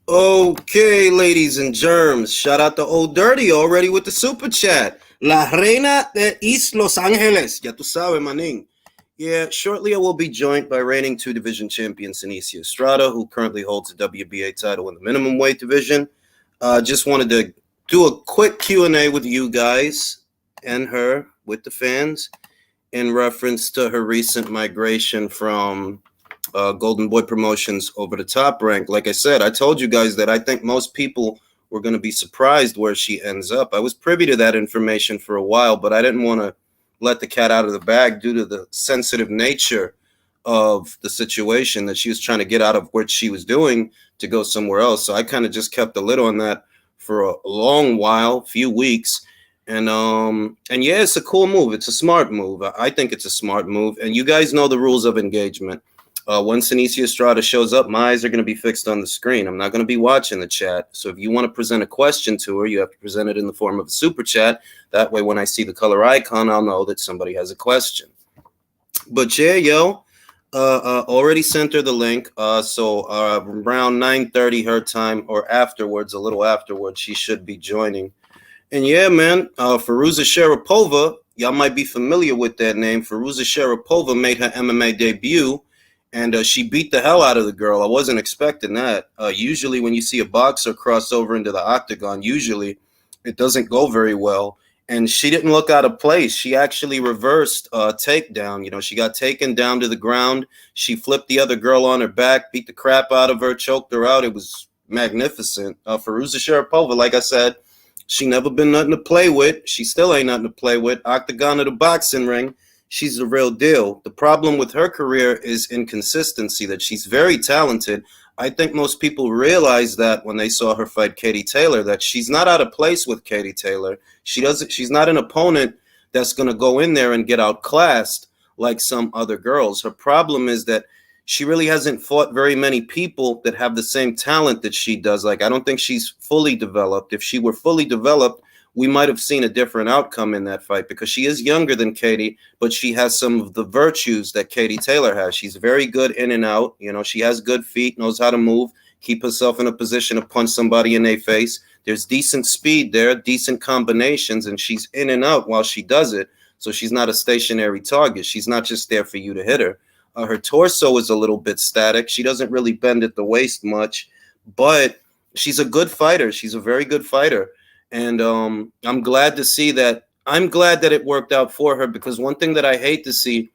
Okay, ladies and germs, shout out to Old Dirty already with the super chat. La Reina de East Los Angeles. Ya tú sabes, maning. Yeah, shortly I will be joined by reigning two division champion Seniesa Estrada, who currently holds the WBA title in the minimum weight division. Just wanted to do a quick Q&A with you guys and her, with the fans, in reference to her recent migration from Golden Boy Promotions over to Top Rank. Like I said, I told you guys that I think most people were going to be surprised where she ends up. I was privy to that information for a while, but I didn't want to let the cat out of the bag due to the sensitive nature of the situation that she was trying to get out of what she was doing to go somewhere else. So I kind of just kept a lid on that for a long while, few weeks. And yeah, it's a cool move. It's a smart move. I think it's a smart move. And you guys know the rules of engagement. When Seniesa Estrada shows up, my eyes are going to be fixed on the screen. I'm not going to be watching the chat. So if you want to present a question to her, you have to present it in the form of a super chat. That way, when I see the color icon, I'll know that somebody has a question. But yeah, yo, already sent her the link. So around 9:30 her time, or afterwards, a little afterwards, she should be joining. And yeah, man, Firuza Sharapova, y'all might be familiar with that name. Firuza Sharapova made her MMA debut, and she beat the hell out of the girl. I wasn't expecting that. Usually, when you see a boxer cross over into the octagon, usually it doesn't go very well. And she didn't look out of place. She actually reversed a takedown. You know, she got taken down to the ground. She flipped the other girl on her back, beat the crap out of her, choked her out. It was magnificent. Firuza Sharapova, like I said, she never been nothing to play with. She still ain't nothing to play with. Octagon of the boxing ring. She's the real deal. The problem with her career is inconsistency, that she's very talented. I think most people realize that when they saw her fight Katie Taylor, that she's not out of place with Katie Taylor. She's not an opponent that's going to go in there and get outclassed like some other girls. Her problem is that she really hasn't fought very many people that have the same talent that she does. Like, I don't think she's fully developed. If she were fully developed, we might have seen a different outcome in that fight, because she is younger than Katie, but she has some of the virtues that Katie Taylor has. She's very good in and out. You know, she has good feet, knows how to move, keep herself in a position to punch somebody in their face. There's decent speed there, decent combinations, and she's in and out while she does it. So she's not a stationary target. She's not just there for you to hit her. Her torso is a little bit static. She doesn't really bend at the waist much, but she's a good fighter. She's a very good fighter. And I'm glad to see that. I'm glad that it worked out for her, because one thing that I hate to see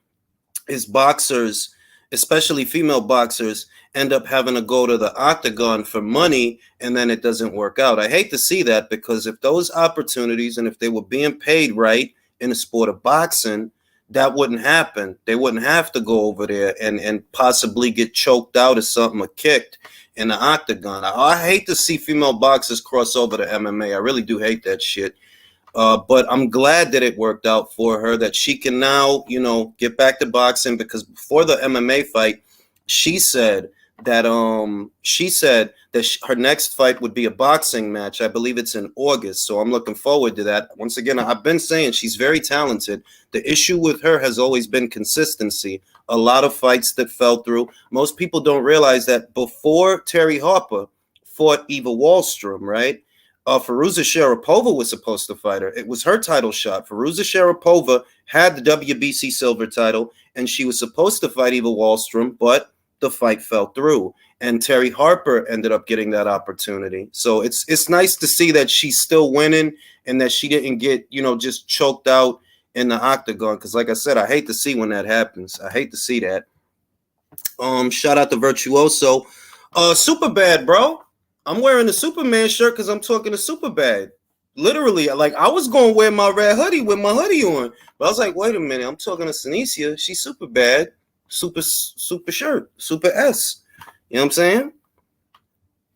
is boxers, especially female boxers, end up having to go to the octagon for money and then it doesn't work out. I hate to see that, because if those opportunities and if they were being paid right in the sport of boxing, that wouldn't happen. They wouldn't have to go over there and possibly get choked out or something, or kicked in the octagon. I hate to see female boxers cross over to MMA. I really do hate that shit. But I'm glad that it worked out for her, that she can now, you know, get back to boxing, because before the MMA fight, she said that her next fight would be a boxing match. I believe it's in August, so I'm looking forward to that. Once again, I've been saying she's very talented. The issue with her has always been consistency. A lot of fights that fell through. Most people don't realize that before Terry Harper fought Eva Wallstrom, right? Firuza Sharapova was supposed to fight her. It was her title shot. Firuza Sharapova had the WBC silver title, and she was supposed to fight Eva Wallstrom, but the fight fell through. And Terry Harper ended up getting that opportunity. So it's nice to see that she's still winning and that she didn't get, you know, just choked out in the octagon. Because like I said, I hate to see when that happens. I hate to see that. Shout out to Virtuoso. Super bad, bro. I'm wearing the Superman shirt because I'm talking to Super bad. Literally, like, I was going to wear my red hoodie with my hoodie on, but I was like, wait a minute, I'm talking to Seniesa. She's super bad, super shirt, super S. You know what I'm saying?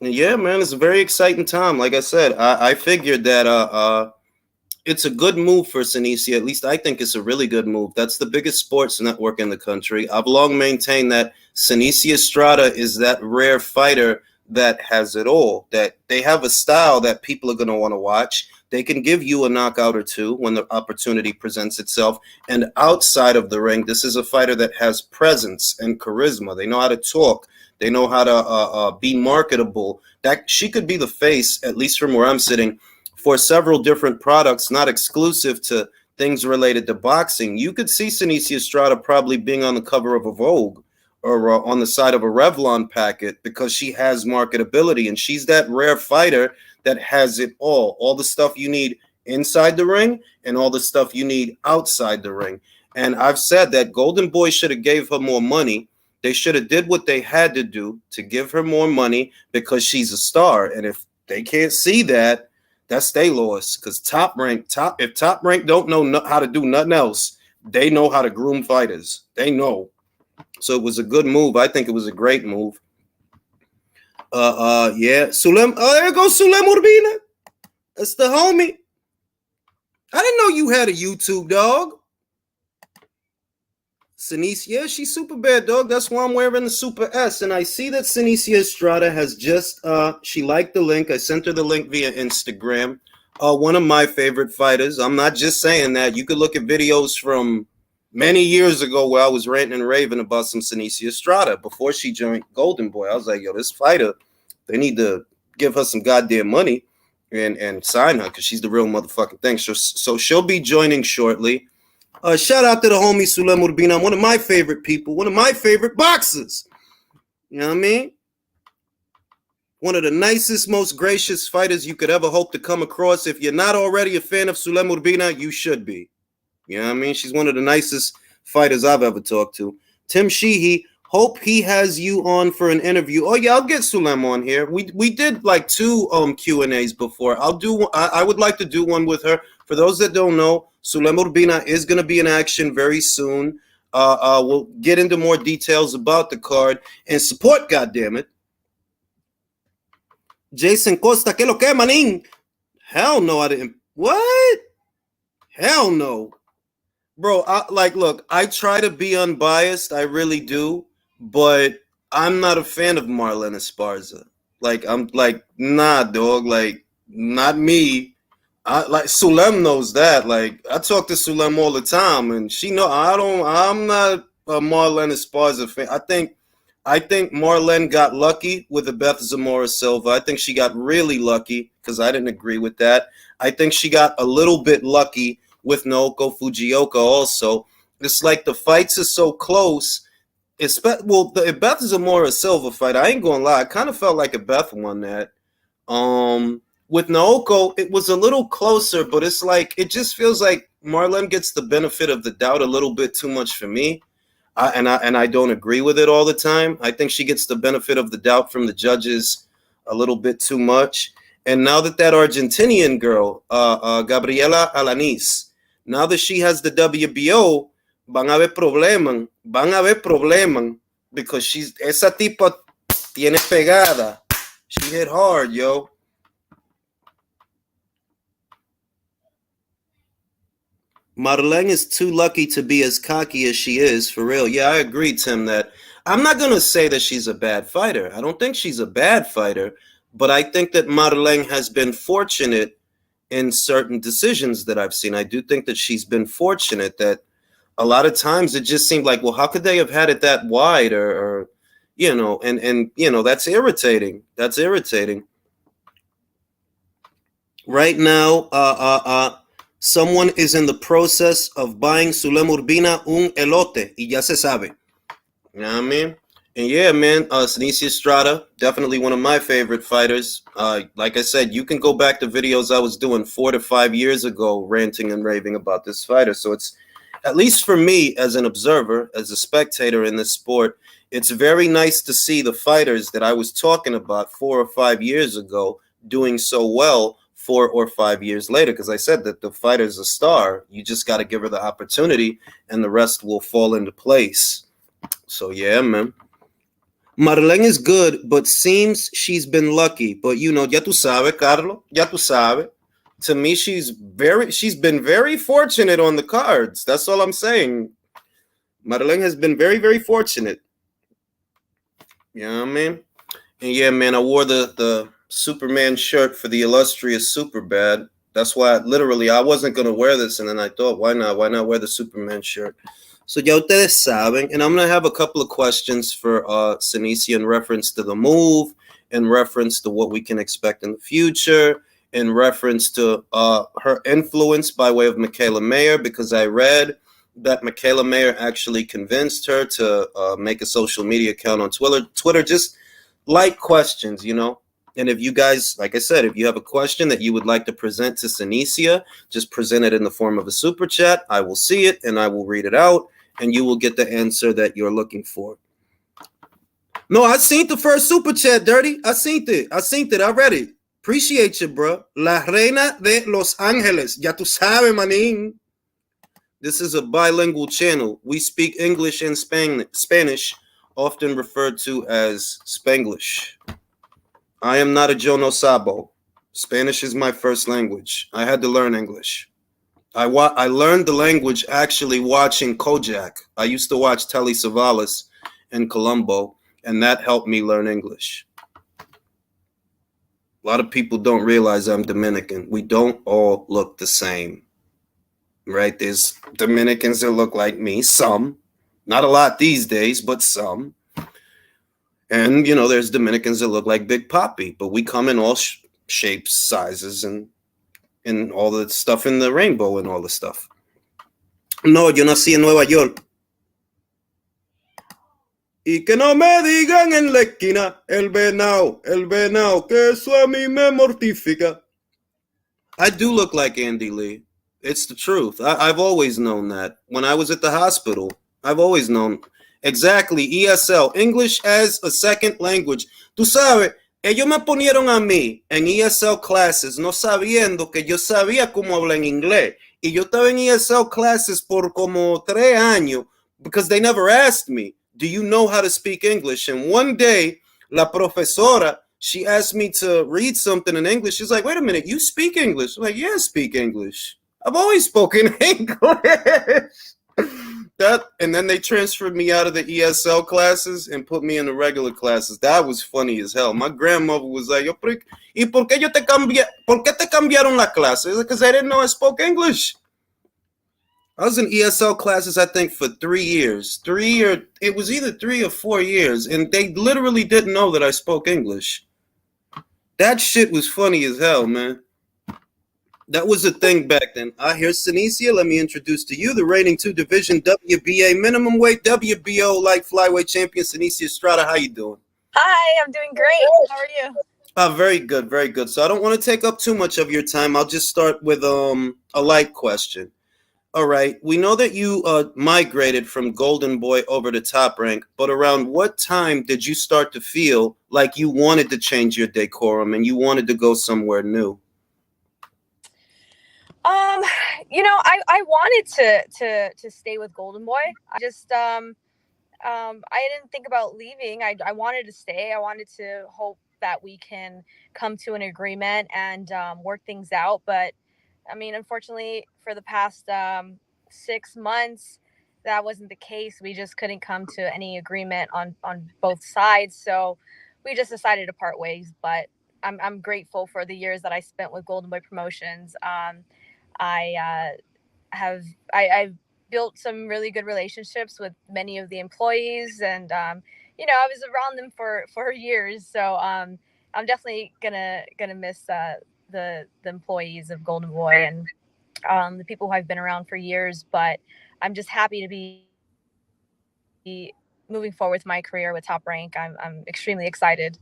And yeah, man, it's a very exciting time. Like I said, I figured that it's a good move for Seniesa. At least I think it's a really good move. That's the biggest sports network in the country. I've long maintained that Seniesa Estrada is that rare fighter that has it all, that they have a style that people are going to want to watch. They can give you a knockout or two when the opportunity presents itself. And outside of the ring, this is a fighter that has presence and charisma. They know how to talk. They know how to be marketable. That she could be the face, at least from where I'm sitting, for several different products, not exclusive to things related to boxing. You could see Seniesa Estrada probably being on the cover of a Vogue or on the side of a Revlon packet because she has marketability, and she's that rare fighter that has it all the stuff you need inside the ring and all the stuff you need outside the ring. And I've said that Golden Boy should have gave her more money. They should have did what they had to do to give her more money because she's a star. And if they can't see that, that's they loss. Because if Top Rank don't know how to do nothing else, they know how to groom fighters. They know. So it was a good move. I think it was a great move. Yeah. Sulem. Oh, there goes Sulem Urbina. That's the homie. I didn't know you had a YouTube, dog. Seniesa, yeah, she's super bad, dog. That's why I'm wearing the Super S. And I see that Seniesa Estrada has just, she liked the link. I sent her the link via Instagram. One of my favorite fighters. I'm not just saying that. You could look at videos from many years ago where I was ranting and raving about some Seniesa Estrada before she joined Golden Boy. I was like, yo, this fighter, they need to give her some goddamn money and sign her because she's the real motherfucking thing. So she'll be joining shortly. Shout out to the homie Sulem Urbina, one of my favorite people, one of my favorite boxers. You know what I mean? One of the nicest, most gracious fighters you could ever hope to come across. If you're not already a fan of Sulem Urbina, you should be. You know what I mean? She's one of the nicest fighters I've ever talked to. Tim Sheehy, hope he has you on for an interview. Oh yeah, I'll get Sulem on here. We did like 2 Q&As before. I would like to do one with her. For those that don't know, Sulem Urbina is going to be in action very soon. We'll get into more details about the card and support, goddammit. Jason Costa, que lo que, manín? Hell no, I didn't. What? Hell no. Bro, look, I try to be unbiased. I really do. But I'm not a fan of Marlen Esparza. I'm like, nah, dog. Like, not me. Sulem knows that. Like, I talk to Sulem all the time, and she know I'm not a Marlen Esparza fan. I think Marlen got lucky with the Beth Zamora Silva. I think she got really lucky because I didn't agree with that. I think she got a little bit lucky with Naoko Fujioka also. It's like the fights are so close. The Beth Zamora Silva fight, I ain't gonna lie, I kind of felt like a Beth won that. With Naoko, it was a little closer, but it's like it just feels like Marlen gets the benefit of the doubt a little bit too much for me. I don't agree with it all the time. I think she gets the benefit of the doubt from the judges a little bit too much. And now that Argentinian girl, Gabriela Alanis, now that she has the WBO, van a haber problemas, because esa tipa tiene pegada. She hit hard, yo. Marlen is too lucky to be as cocky as she is, for real. Yeah, I agree, Tim, that I'm not going to say that she's a bad fighter. I don't think she's a bad fighter, but I think that Marlen has been fortunate in certain decisions that I've seen. I do think that she's been fortunate that a lot of times it just seemed like, well, how could they have had it that wide or you know, and you know, that's irritating. That's irritating. Right now, someone is in the process of buying Sulem Urbina un elote, y ya se sabe. You know what I mean? And yeah, man, Seniesa Estrada, definitely one of my favorite fighters. Like I said, you can go back to videos I was doing 4 to 5 years ago, ranting and raving about this fighter. So it's, at least for me as an observer, as a spectator in this sport, it's very nice to see the fighters that I was talking about 4 or 5 years ago doing so well 4 or 5 years later, because I said that the fighter's a star. You just got to give her the opportunity, and the rest will fall into place. So yeah, man. Marlen is good, but seems she's been lucky. But you know, ya tú sabes, Carlos, ya tú sabes. To me, she's been very fortunate on the cards. That's all I'm saying. Marlen has been very, very fortunate. You know what I mean? And yeah, man, I wore the Superman shirt for the illustrious Superbad. That's why I wasn't gonna wear this, and then I thought, why not? Why not wear the Superman shirt? So ya ustedes saben, and I'm gonna have a couple of questions for Seniesa in reference to the move, in reference to what we can expect in the future, in reference to her influence by way of Michaela Mayer, because I read that Michaela Mayer actually convinced her to make a social media account on Twitter, just light questions, you know. And if you guys, like I said, if you have a question that you would like to present to Seniesa, just present it in the form of a super chat. I will see it and I will read it out, and you will get the answer that you're looking for. No, I seen the first super chat, Dirty. I seen it. I read it. Appreciate you, bro. La Reina de Los Ángeles. Ya tú sabes, manín. This is a bilingual channel. We speak English and Spanish, often referred to as Spanglish. I am not a Joe No Sabo. Spanish is my first language. I had to learn English. I learned the language actually watching Kojak. I used to watch Telly Savalas and Columbo, and that helped me learn English. A lot of people don't realize I'm Dominican. We don't all look the same, right? There's Dominicans that look like me, some. Not a lot these days, but some. And, you know, there's Dominicans that look like Big Papi, but we come in all shapes, sizes, and all the stuff in the rainbow and all the stuff. No, yo nací en Nueva York. Y que no me digan en la esquina, el venao, que eso a mí me mortifica. I do look like Andy Lee. It's the truth. I've always known that. When I was at the hospital, I've always known. Exactly, ESL, English as a second language. Tú sabes, ellos me ponieron a mí en ESL classes no sabiendo que yo sabía cómo hablar en inglés. Y yo estaba en ESL classes por como 3 años because they never asked me, do you know how to speak English? And one day, la profesora, she asked me to read something in English. She's like, wait a minute, you speak English? I'm like, yeah, I speak English. I've always spoken English. And then they transferred me out of the ESL classes and put me in the regular classes. That was funny as hell. My grandmother was like, ¿y por qué te cambiaron la clase? Because I didn't know I spoke English. I was in ESL classes, I think, for 3 years. It was either 3 or 4 years, and they literally didn't know that I spoke English. That shit was funny as hell, man. That was a thing back then. Here's Seniesa. Let me introduce to you the reigning 2 division WBA minimum weight WBO light flyweight champion Seniesa Estrada. How you doing? Hi, I'm doing great. How are you? Very good, very good. So I don't want to take up too much of your time. I'll just start with a light question. All right. We know that you migrated from Golden Boy over to Top Rank, but around what time did you start to feel like you wanted to change your decorum and you wanted to go somewhere new? I wanted to stay with Golden Boy. I just I didn't think about leaving. I wanted to stay. I wanted to hope that we can come to an agreement and work things out. But I mean, unfortunately, for the past 6 months, that wasn't the case. We just couldn't come to any agreement on both sides. So we just decided to part ways. But I'm grateful for the years that I spent with Golden Boy Promotions. I've built some really good relationships with many of the employees, and I was around them for years. So I'm definitely gonna miss the employees of Golden Boy and the people who I've been around for years. But I'm just happy to be moving forward with my career with Top Rank. I'm extremely excited.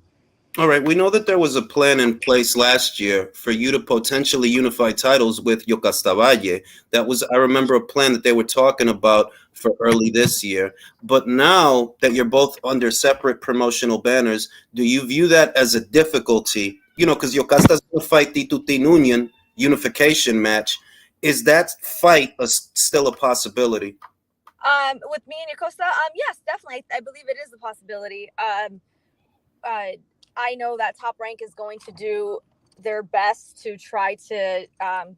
All right. We know that there was a plan in place last year for you to potentially unify titles with Yocasta. That was, I remember, a plan that they were talking about for early this year. But now that you're both under separate promotional banners, do you view that as a difficulty? You know, because Yocasta's going to fight Tito Tinunian unification match. Is that fight still a possibility? With me and Yocosta, yes, definitely. I believe it is a possibility. I know that Top Rank is going to do their best to try to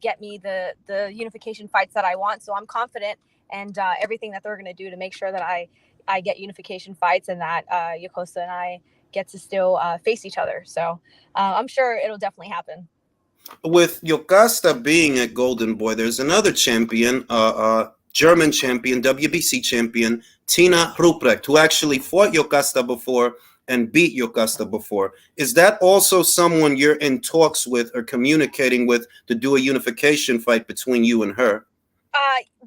get me the unification fights that I want. So I'm confident and everything that they're going to do to make sure that I get unification fights and that Yocosta and I get to still face each other. So I'm sure it'll definitely happen. With Yocasta being at Golden Boy, there's another champion, German champion, WBC champion, Tina Ruprecht, who actually fought Yokasta before and beat Yokasta before. Is that also someone you're in talks with or communicating with to do a unification fight between you and her?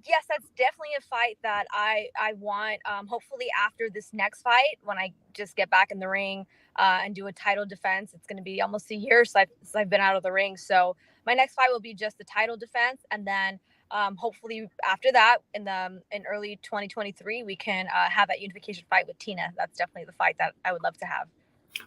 Yes, that's definitely a fight that I want. Hopefully after this next fight, when I just get back in the ring and do a title defense, it's going to be almost a year since I've been out of the ring. So my next fight will be just the title defense, and then hopefully after that, in early 2023, we can have that unification fight with Tina. That's definitely the fight that I would love to have.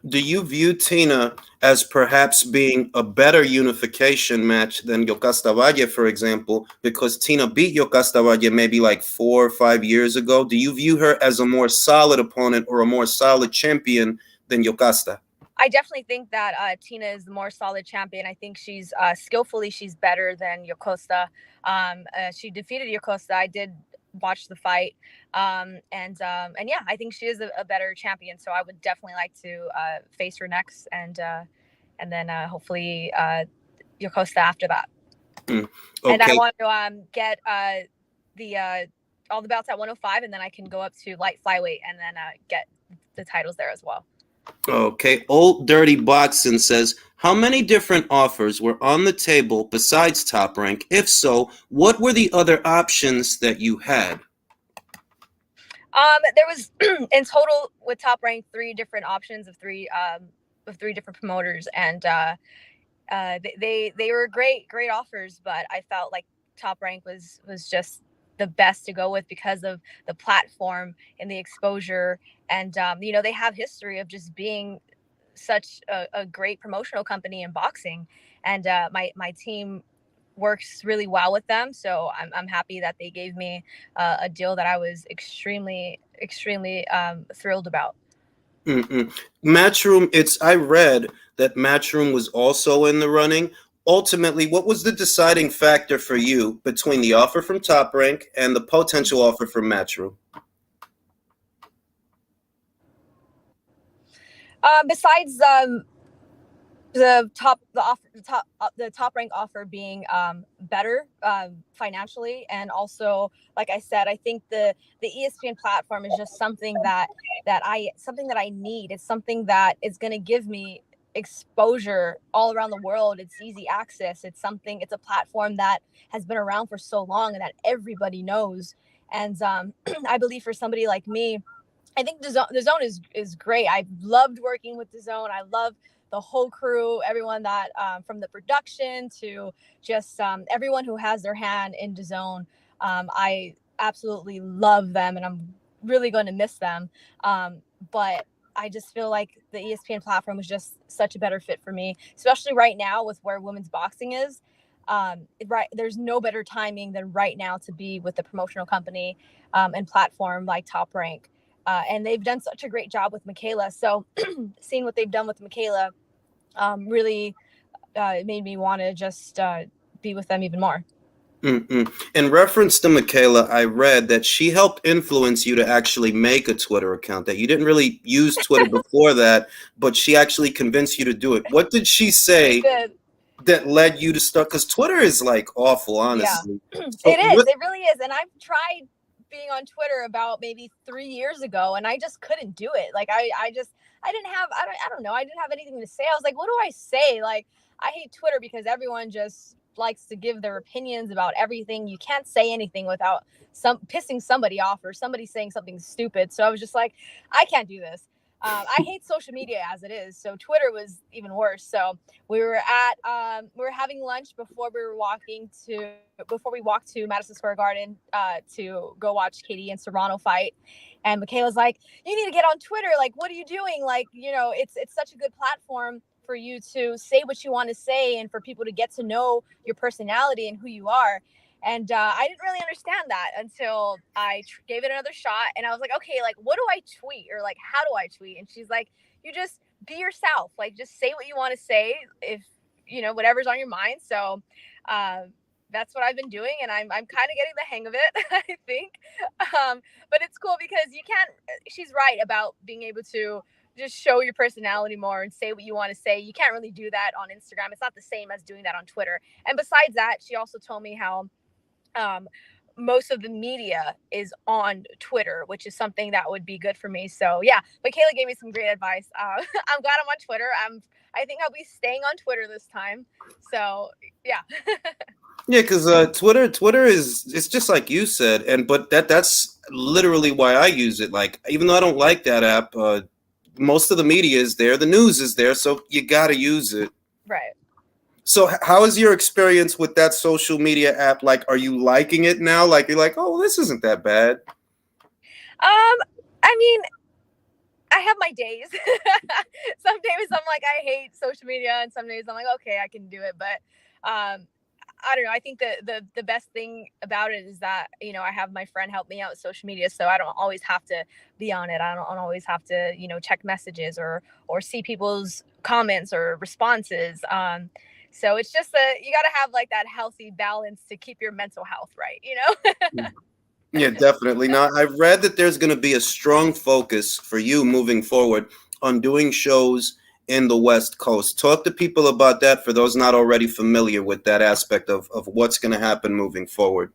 Do you view Tina as perhaps being a better unification match than Yokasta Valle, for example, because Tina beat Yokasta Valle maybe like 4 or 5 years ago? Do you view her as a more solid opponent or a more solid champion than Yokasta? I definitely think that Tina is the more solid champion. I think she's skillfully she's better than Yokosta. She defeated Yokosta. I did watch the fight, and yeah, I think she is a better champion. So I would definitely like to face her next, and then hopefully Yokosta after that. Mm, And I okay. want to get the all the belts at 105, and then I can go up to light flyweight, and then get the titles there as well. Okay. Old Dirty Boxing says, how many different offers were on the table besides Top Rank? If so, what were the other options that you had? There was in total with Top Rank 3 different options of three different promoters, and they were great offers, but I felt like Top Rank was just the best to go with because of the platform and the exposure, and they have history of just being such a great promotional company in boxing, and my team works really well with them, so I'm happy that they gave me a deal that I was extremely thrilled about. Mm-mm. Matchroom, I read that Matchroom was also in the running. Ultimately, what was the deciding factor for you between the offer from Top Rank and the potential offer from Matchroom? Besides the top rank offer being better financially, and also, like I said, I think the ESPN platform is just something that I need. It's something that is going to give me exposure all around the world. It's easy access. It's a platform that has been around for so long and that everybody knows. And I believe for somebody like me, I think the zone is great. I loved working with the zone. I love the whole crew, everyone that from the production to just everyone who has their hand in the zone. I absolutely love them, and I'm really going to miss them. But I just feel like the ESPN platform was just such a better fit for me, especially right now with where women's boxing is. Right, there's no better timing than right now to be with the promotional company and platform like Top Rank. And they've done such a great job with Michaela. So seeing what they've done with Michaela really made me want to just be with them even more. Mm-mm. In reference to Michaela, I read that she helped influence you to actually make a Twitter account, that you didn't really use Twitter before that, but she actually convinced you to do it. What did she She say did. that led you to start? Because Twitter is like awful, Yeah, honestly. So it is. what? It really is. And I've tried being on Twitter about maybe 3 years ago, and I just couldn't do it. Like I didn't have, I don't know. I didn't have anything to say. I was like, what do I say? Like, I hate Twitter because everyone just likes to give their opinions about everything. You can't say anything without some pissing somebody off or somebody saying something stupid. So I was just like, I can't do this. I hate social media as it is. So Twitter was even worse. So we were having lunch before we walked to Madison Square Garden to go watch Katie and Serrano fight. And Michaela's like, you need to get on Twitter. Like, what are you doing? Like, it's such a good platform for you to say what you want to say and for people to get to know your personality and who you are. And I didn't really understand that until I gave it another shot. And I was like, okay, like, what do I tweet? Or like, how do I tweet? And she's like, you just be yourself. Like, just say what you want to say, if whatever's on your mind. So that's what I've been doing, and I'm kind of getting the hang of it, I think. But it's cool because you can't. She's right about being able to just show your personality more and say what you want to say. You can't really do that on Instagram. It's not the same as doing that on Twitter. And besides that, she also told me how most of the media is on Twitter, which is something that would be good for me. So yeah, Michaela gave me some great advice. I'm glad I'm on Twitter. I think I'll be staying on Twitter this time. So yeah. Yeah, because Twitter is it's just like you said, and but that's literally why I use it. Like, even though I don't like that app, most of the media is there, the news is there, so you got to use it. Right. So, how is your experience with that social media app? Like, are you liking it now? Like, you're like, oh, this isn't that bad. I mean, I have my days. Some days I'm like, I hate social media, and some days I'm like, okay, I can do it. But I don't know. I think the best thing about it is that, you know, I have my friend help me out with social media, so I don't always have to be on it. I don't always have to, you know, check messages or see people's comments or responses. So it's just that you got to have like that healthy balance to keep your mental health right, you know? Yeah, definitely. Now, I've read that there's going to be a strong focus for you moving forward on doing shows in the West Coast. Talk to people about that for those not already familiar with that aspect of what's going to happen moving forward.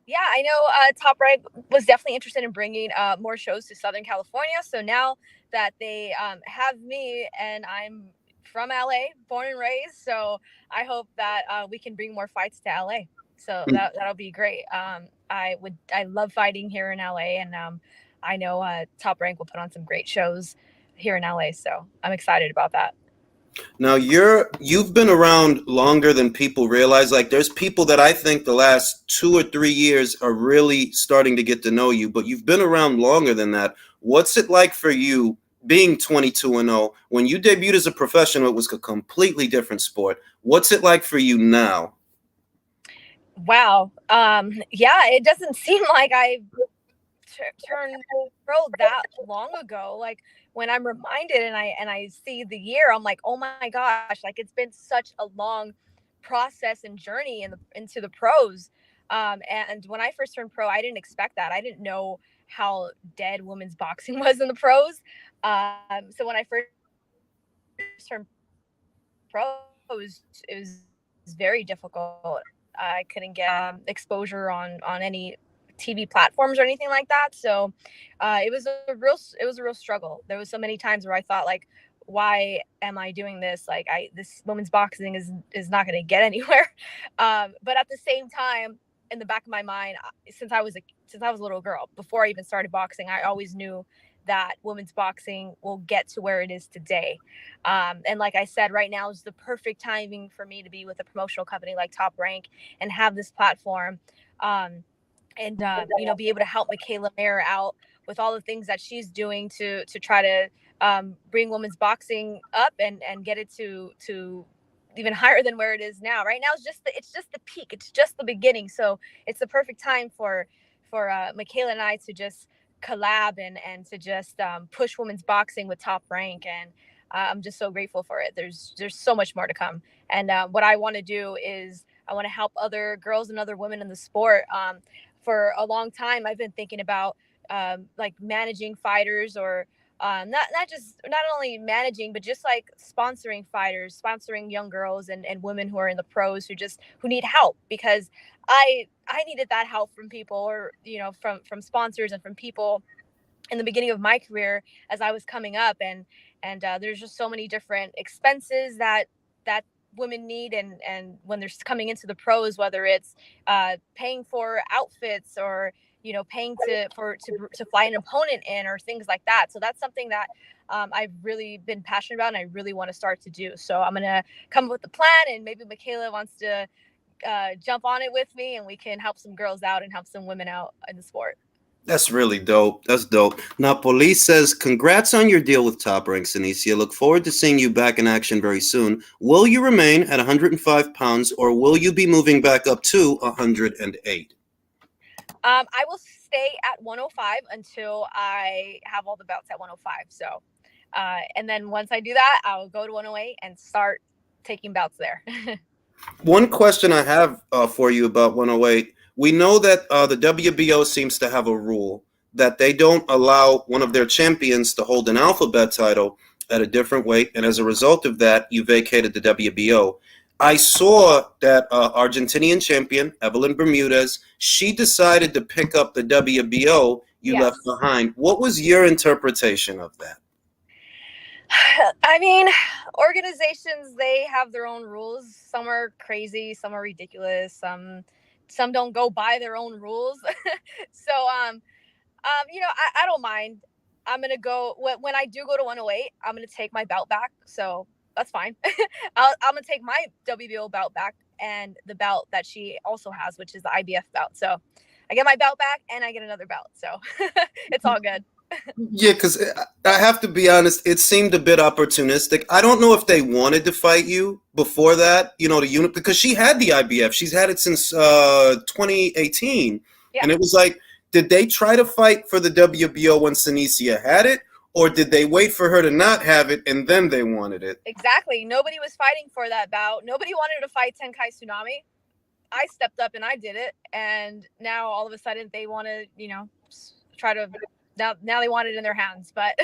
Yeah, I know Top Rank was definitely interested in bringing more shows to Southern California. So now that they have me, and I'm from LA, born and raised, so I hope that we can bring more fights to LA. So that'll be great. I love fighting here in LA, and I know Top Rank will put on some great shows here in LA. So I'm excited about that. Now you've been around longer than people realize. Like, there's people that I think the last 2 or 3 years are really starting to get to know you, but you've been around longer than that. What's it like for you being 22-0? When you debuted as a professional, it was a completely different sport. What's it like for you now? Wow. Yeah, it doesn't seem like I turned pro that long ago. Like, when I'm reminded and I see the year, I'm like, oh my gosh, like it's been such a long process and journey into the pros. And when I first turned pro, I didn't expect that. I didn't know how dead women's boxing was in the pros. So when I first turned pro, it was very difficult. I couldn't get exposure on any TV platforms or anything like that. So it was a real struggle. There was so many times where I thought, like, why am I doing this? Like, this women's boxing is not going to get anywhere. But at the same time, in the back of my mind, since I was a little girl, before I even started boxing, I always knew that women's boxing will get to where it is today. And like I said, right now is the perfect timing for me to be with a promotional company like Top Rank and have this platform. And you know, be able to help Michaela Mayer out with all the things that she's doing to try to bring women's boxing up and get it to even higher than where it is now. Right now it's just the peak. It's just the beginning. So it's the perfect time for Michaela and I to just collab and to just push women's boxing with Top Rank. And I'm just so grateful for it. There's so much more to come. And what I want to do is I want to help other girls and other women in the sport. For a long time, I've been thinking about like managing fighters, or not only managing, but just like sponsoring fighters, sponsoring young girls and women who are in the pros who need help, because I needed that help from people, or you know, from sponsors and from people in the beginning of my career as I was coming up. And there's just so many different expenses that women need, and when they're coming into the pros, whether it's paying for outfits, or you know, paying to fly an opponent in, or things like that. So that's something that I've really been passionate about, and I really want to start to do. So I'm gonna come up with a plan, and maybe Michaela wants to jump on it with me, and we can help some girls out and help some women out in the sport. That's really dope. That's dope. Now, Police says, congrats on your deal with Top Rank, Seniesa. Look forward to seeing you back in action very soon. Will you remain at 105 pounds, or will you be moving back up to 108? I will stay at 105 until I have all the belts at 105. So, and then once I do that, I'll go to 108 and start taking belts there. One question I have for you about 108. We know that the WBO seems to have a rule that they don't allow one of their champions to hold an alphabet title at a different weight, and as a result of that, you vacated the WBO. I saw that Argentinian champion, Evelyn Bermudez, she decided to pick up the WBO you left Yes. behind. What was your interpretation of that? I mean, organizations, they have their own rules. Some are crazy, some are ridiculous, some don't go by their own rules. So I don't mind. I'm gonna go when I do go to 108. I'm gonna take my belt back, so that's fine. I'm gonna take my WBO belt back and the belt that she also has, which is the IBF belt. So I get my belt back and I get another belt. So it's all good. Yeah, because I have to be honest, it seemed a bit opportunistic. I don't know if they wanted to fight you before that, the unit, because she had the IBF. She's had it since 2018. Yeah. And it was like, did they try to fight for the WBO when Seniesa had it? Or did they wait for her to not have it and then they wanted it? Exactly. Nobody was fighting for that bout. Nobody wanted to fight Tenkai Tsunami. I stepped up and I did it, and now all of a sudden they want to, try to now they want it in their hands. But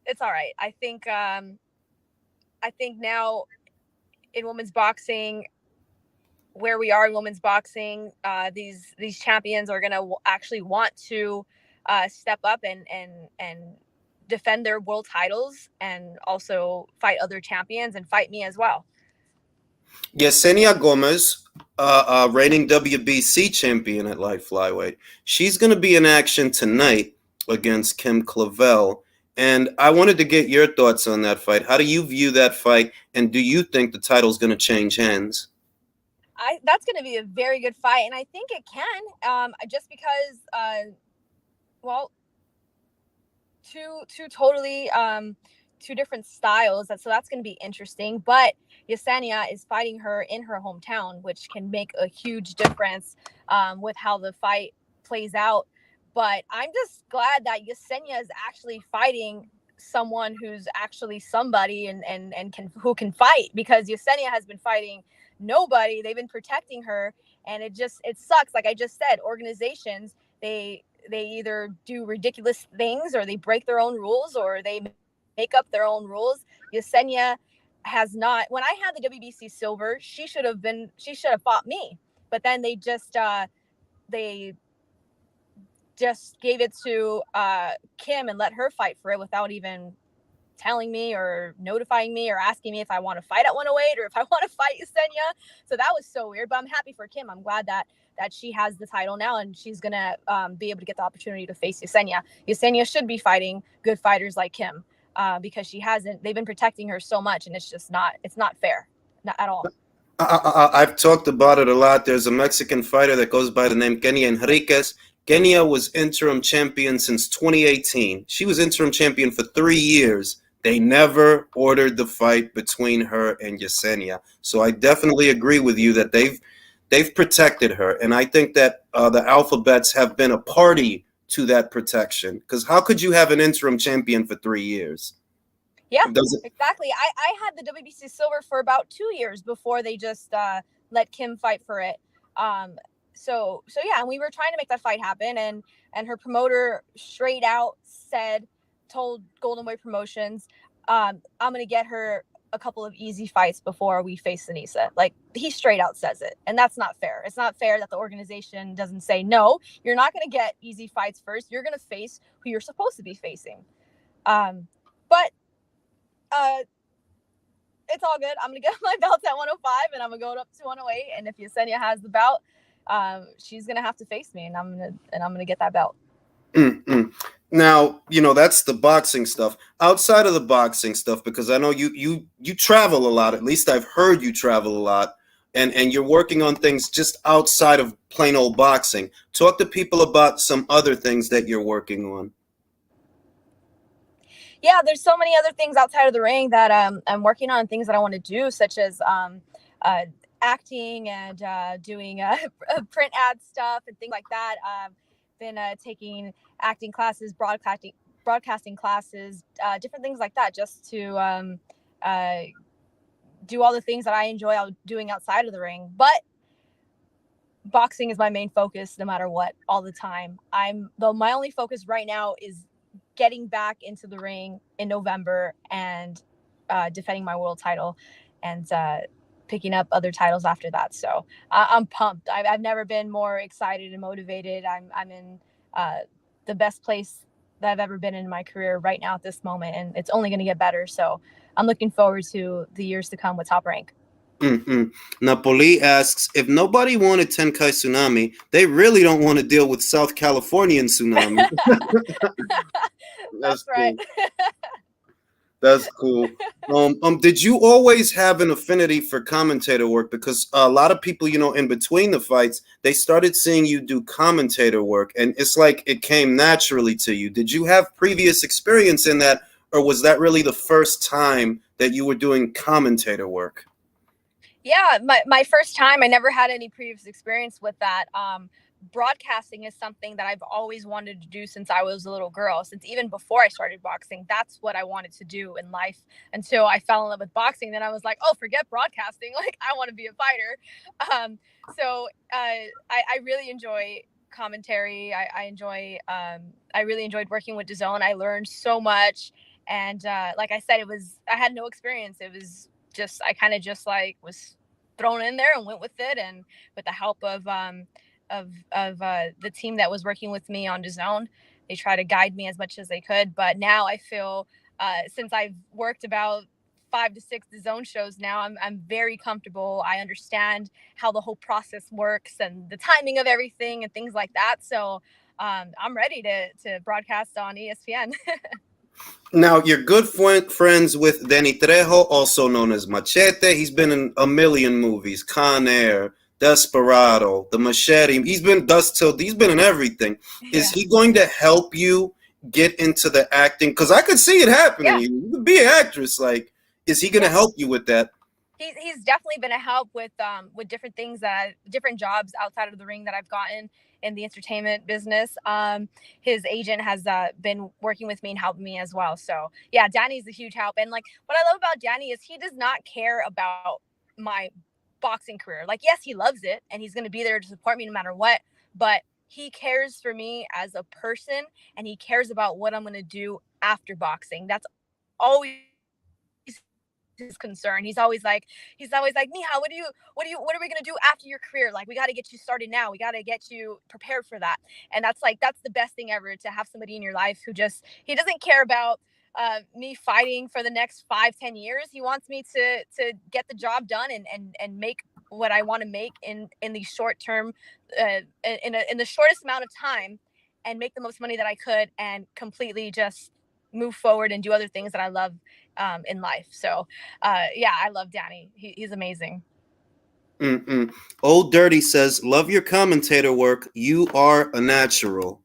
it's all right. I think now in women's boxing, where we are in women's boxing, these champions are gonna actually want to step up and defend their world titles, and also fight other champions and fight me as well. Yesenia Gomez, reigning WBC champion at light flyweight, she's going to be in action tonight against Kim Clavel. And I wanted to get your thoughts on that fight. How do you view that fight? And do you think the title's going to change hands? That's going to be a very good fight, and I think it can. Just because, well, two totally two different styles. So that's going to be interesting. But Yesenia is fighting her in her hometown, which can make a huge difference with how the fight plays out. But I'm just glad that Yesenia is actually fighting someone who's actually somebody and who can fight, because Yesenia has been fighting nobody. They've been protecting her, and it sucks. Like I just said, organizations, they either do ridiculous things, or they break their own rules, or they make up their own rules. Yesenia has not. When I had the WBC silver, she should have fought me, but then they just gave it to Kim and let her fight for it without even telling me or notifying me or asking me if I want to fight at 108 or if I want to fight Yesenia. So that was so weird, but I'm happy for Kim. I'm glad that she has the title now, and she's going to be able to get the opportunity to face Yesenia. Yesenia should be fighting good fighters like Kim, because she hasn't. They've been protecting her so much, and it's not fair, not at all. I've talked about it a lot. There's a Mexican fighter that goes by the name Kenia Enriquez. Kenia was interim champion since 2018. She was interim champion for 3 years. They never ordered the fight between her and Yesenia. So I definitely agree with you that they've protected her, and I think that the Alphabets have been a party to that protection. Because how could you have an interim champion for 3 years? Yeah, exactly. I had the WBC silver for about 2 years before they just let Kim fight for it. So yeah, and we were trying to make that fight happen, and her promoter straight out told Golden Boy Promotions, I'm gonna get her a couple of easy fights before we face Seniesa. Like, he straight out says it, and that's not fair. It's not fair that the organization doesn't say, no, you're not gonna get easy fights first. You're gonna face who you're supposed to be facing. But it's all good. I'm gonna get my belt at 105, and I'm gonna go up to 108. And if Yesenia has the belt, she's gonna have to face me, and I'm gonna get that belt. Mm-mm. Now, that's the boxing stuff. Outside of the boxing stuff, because I know you travel a lot. At least I've heard you travel a lot, and you're working on things just outside of plain old boxing. Talk to people about some other things that you're working on. Yeah, there's so many other things outside of the ring that I'm working on, things that I want to do, such as acting and doing print ad stuff and things like that. I've been taking acting classes, broadcasting classes, different things like that, just to do all the things that I enjoy doing outside of the ring. But boxing is my main focus, no matter what, all the time. My only focus right now is getting back into the ring in November and defending my world title. and picking up other titles after that. So I'm pumped. I've never been more excited and motivated. I'm in the best place that I've ever been in my career right now at this moment, and it's only going to get better. So I'm looking forward to the years to come with Top Rank. Mm-mm. Napoli asks, if nobody wanted Tenkai Tsunami, they really don't want to deal with South Californian Tsunami. That's That's right. cool. That's cool. Did you always have an affinity for commentator work? Because a lot of people, in between the fights, they started seeing you do commentator work, and it's like it came naturally to you. Did you have previous experience in that, or was that really the first time that you were doing commentator work? Yeah, my first time, I never had any previous experience with that. Broadcasting is something that I've always wanted to do since I was a little girl. Since even before I started boxing, that's what I wanted to do in life until I fell in love with boxing. Then I was like, oh, forget broadcasting. Like, I want to be a fighter. I really enjoy commentary. I really enjoyed working with DAZN. I learned so much. And like I said, I had no experience. It was just, I kind of just like was thrown in there and went with it. And with the help of the team that was working with me on DAZN, they try to guide me as much as they could. But now I feel, since I've worked about 5 to 6 DAZN shows now, I'm very comfortable. I understand how the whole process works and the timing of everything and things like that. So I'm ready to broadcast on ESPN. Now, you're good friends with Danny Trejo, also known as Machete. He's been in a million movies: Con Air, Desperado, The Machete. He's been Dust Till. He's been in everything. Is Yeah. he going to help you get into the acting? Because I could see it happening. Yeah. You could be an actress. Like, is he going to Yeah. help you with that? He's definitely been a help with different things different jobs outside of the ring that I've gotten in the entertainment business. His agent has been working with me and helping me as well. So yeah, Danny's a huge help. And like what I love about Danny is he does not care about my boxing career. Like, yes, he loves it and he's going to be there to support me no matter what, but he cares for me as a person and he cares about what I'm going to do after boxing. That's always his concern. He's always like, Miha, what are we gonna do after your career? Like, we got to get you started now. We got to get you prepared for that. And that's the best thing ever, to have somebody in your life who just he doesn't care about me fighting for the next 5-10 years. He wants me to get the job done and make what I want to make in the short term, in the shortest amount of time, and make the most money that I could, and completely just move forward and do other things that I love in life. So, yeah, I love Danny. He's amazing. Mm-mm. Old Dirty says, "Love your commentator work. You are a natural."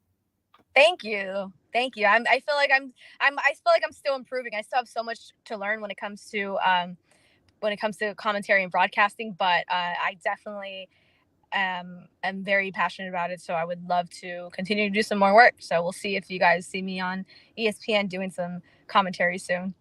Thank you. Thank you. I feel like I feel like I'm still improving. I still have so much to learn when it comes to commentary and broadcasting, but I definitely am very passionate about it. So I would love to continue to do some more work. So we'll see if you guys see me on ESPN doing some commentary soon.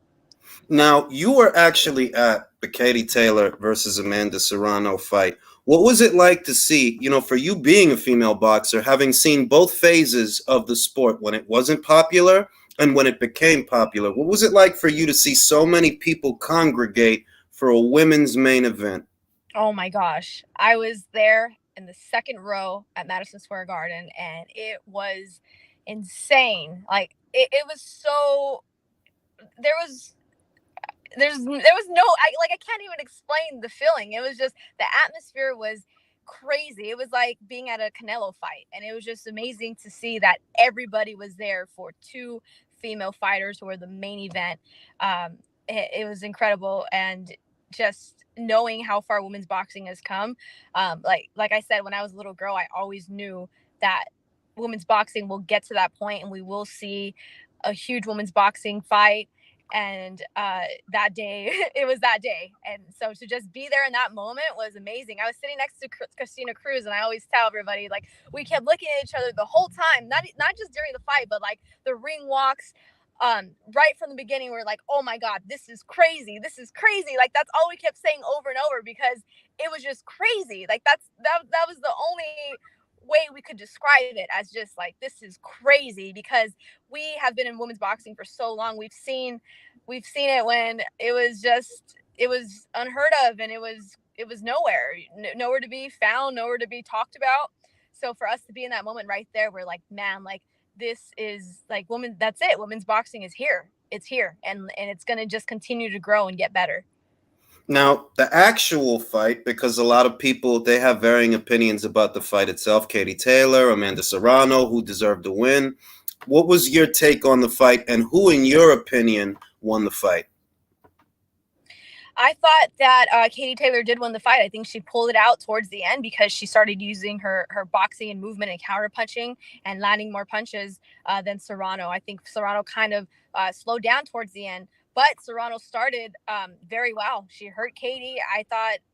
Now, you were actually at the Katie Taylor versus Amanda Serrano fight. What was it like to see, for you being a female boxer, having seen both phases of the sport, when it wasn't popular and when it became popular? What was it like for you to see so many people congregate for a women's main event? Oh my gosh. I was there in the second row at Madison Square Garden, and it was insane. Like, it was so there was there was no I can't even explain the feeling. It was just the atmosphere was crazy. It was like being at a Canelo fight, and it was just amazing to see that everybody was there for two female fighters who were the main event. It was incredible, and just knowing how far women's boxing has come. Like I said, when I was a little girl, I always knew that women's boxing will get to that point, and we will see a huge women's boxing fight. And that day, it was that day. And so to just be there in that moment was amazing. I was sitting next to Christina Cruz, and I always tell everybody, like, we kept looking at each other the whole time, not just during the fight, but like the ring walks. Right from the beginning, we're like, oh my God, this is crazy. This is crazy. Like, that's all we kept saying over and over, because it was just crazy. Like, that was the only way we could describe it, as just like, this is crazy, because we have been in women's boxing for so long. We've seen it when it was just it was unheard of, and it was nowhere, nowhere to be found, nowhere to be talked about. So for us to be in that moment right there, we're like, man, like this is like woman. That's it. Women's boxing is here. It's here, and it's gonna just continue to grow and get better. Now, the actual fight, because a lot of people they have varying opinions about the fight itself. Katie Taylor, Amanda Serrano, who deserved to win. What was your take on the fight, and who, in your opinion, won the fight? I thought that Katie Taylor did win the fight. I think she pulled it out towards the end because she started using her boxing and movement and counter punching and landing more punches than Serrano. I think Serrano kind of slowed down towards the end, but Serrano started very well. She hurt Katie. I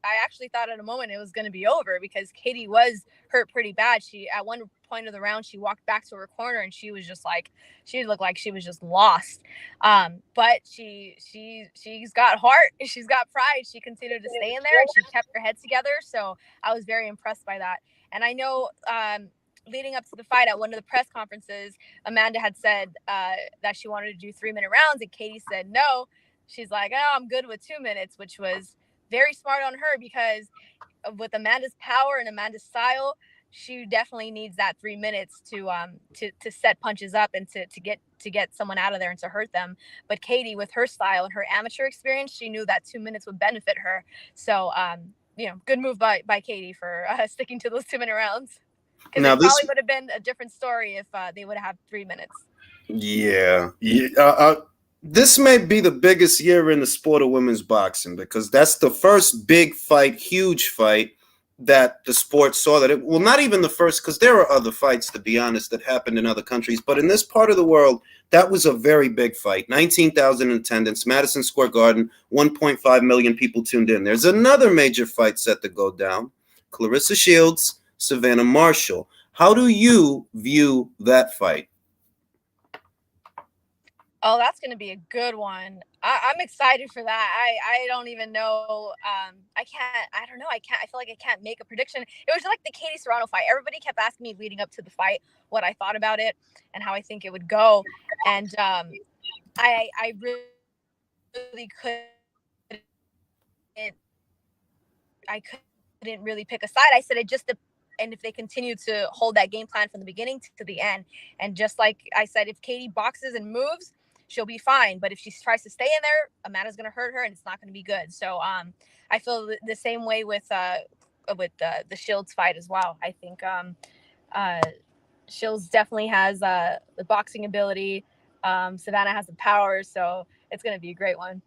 actually thought at a moment it was going to be over because Katie was hurt pretty bad. She at one point of the round she walked back to her corner and she was just like she looked like she was just lost. But she's got heart. She's got pride. She continued to stay in there and she kept her head together. So I was very impressed by that. And I know leading up to the fight at one of the press conferences, Amanda had said that she wanted to do 3-minute rounds, and Katie said no. She's like, oh, I'm good with 2 minutes, which was very smart on her because with Amanda's power and Amanda's style, she definitely needs that 3 minutes to set punches up and to get someone out of there and to hurt them. But Katie, with her style and her amateur experience, she knew that 2 minutes would benefit her. So, good move by Katie for sticking to those 2-minute rounds. Because it probably would have been a different story if they would have 3 minutes. Yeah. This may be the biggest year in the sport of women's boxing because that's the first big fight, huge fight that the sport saw. Not even the first, because there are other fights, to be honest, that happened in other countries. But in this part of the world, that was a very big fight. 19,000 in attendance, Madison Square Garden, 1.5 million people tuned in. There's another major fight set to go down. Clarissa Shields, Savannah Marshall. How do you view that fight? Oh, that's going to be a good one. I'm excited for that. I don't even know. I don't know. I feel like I can't make a prediction. It was like the Katie Serrano fight. Everybody kept asking me leading up to the fight what I thought about it and how I think it would go. And I really couldn't. I couldn't really pick a side. I said it just and if they continue to hold that game plan from the beginning to the end. And just like I said, if Katie boxes and moves, she'll be fine. But if she tries to stay in there, Amanda's going to hurt her and it's not going to be good. So I feel the same way with the Shields fight as well. I think Shields definitely has the boxing ability. Savannah has the power. So it's going to be a great one.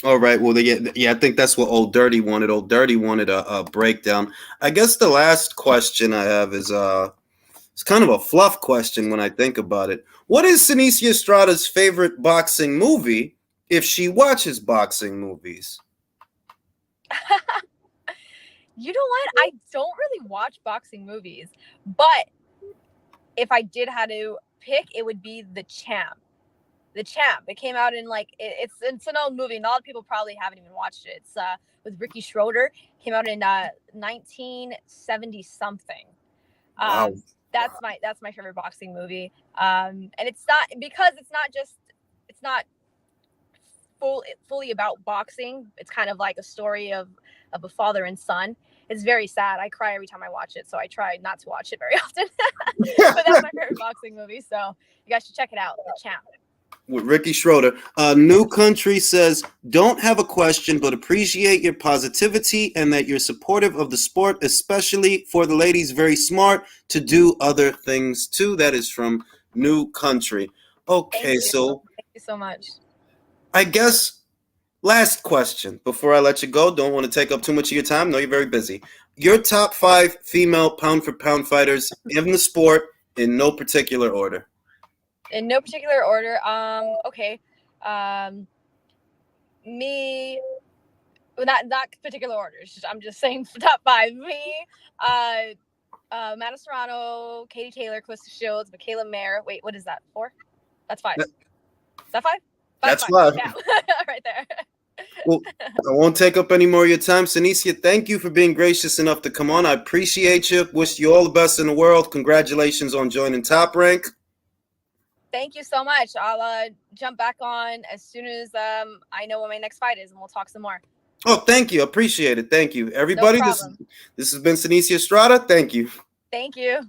All right. Well, I think that's what Old Dirty wanted. Old Dirty wanted a breakdown. I guess the last question I have is it's kind of a fluff question when I think about it. What is Seniesa Estrada's favorite boxing movie if she watches boxing movies? You know what? I don't really watch boxing movies, but if I did have to pick, it would be The Champ. The Champ. It came out in it's an old movie. And a lot of people probably haven't even watched it. It's with Ricky Schroeder. Came out in 1970 something. Wow. That's my favorite boxing movie. And it's not fully about boxing. It's kind of like a story of a father and son. It's very sad. I cry every time I watch it, so I try not to watch it very often. But that's my favorite boxing movie. So you guys should check it out. The Champ. With Ricky Schroeder. New Country says, don't have a question, but appreciate your positivity and that you're supportive of the sport, especially for the ladies. Very smart to do other things too. That is from New Country. Okay, so thank you so much. I guess last question before I let you go. Don't want to take up too much of your time. I know you're very busy. Your top 5 female pound-for-pound fighters in the sport in no particular order. In no particular order. Okay. Me. Well, not particular orders. I'm just saying top 5. Me. Amanda Serrano, Katie Taylor, Clarissa Shields, Michaela Mayer. Wait, what is that? 4? That's 5. Is that 5? That's 5. Yeah. Right there. Well, I won't take up any more of your time. Seniesa, thank you for being gracious enough to come on. I appreciate you. Wish you all the best in the world. Congratulations on joining Top Rank. Thank you so much. I'll jump back on as soon as I know what my next fight is, and we'll talk some more. Oh, thank you. Appreciate it. Thank you. No Everybody, problem. this has been Seniesa Estrada. Thank you. Thank you.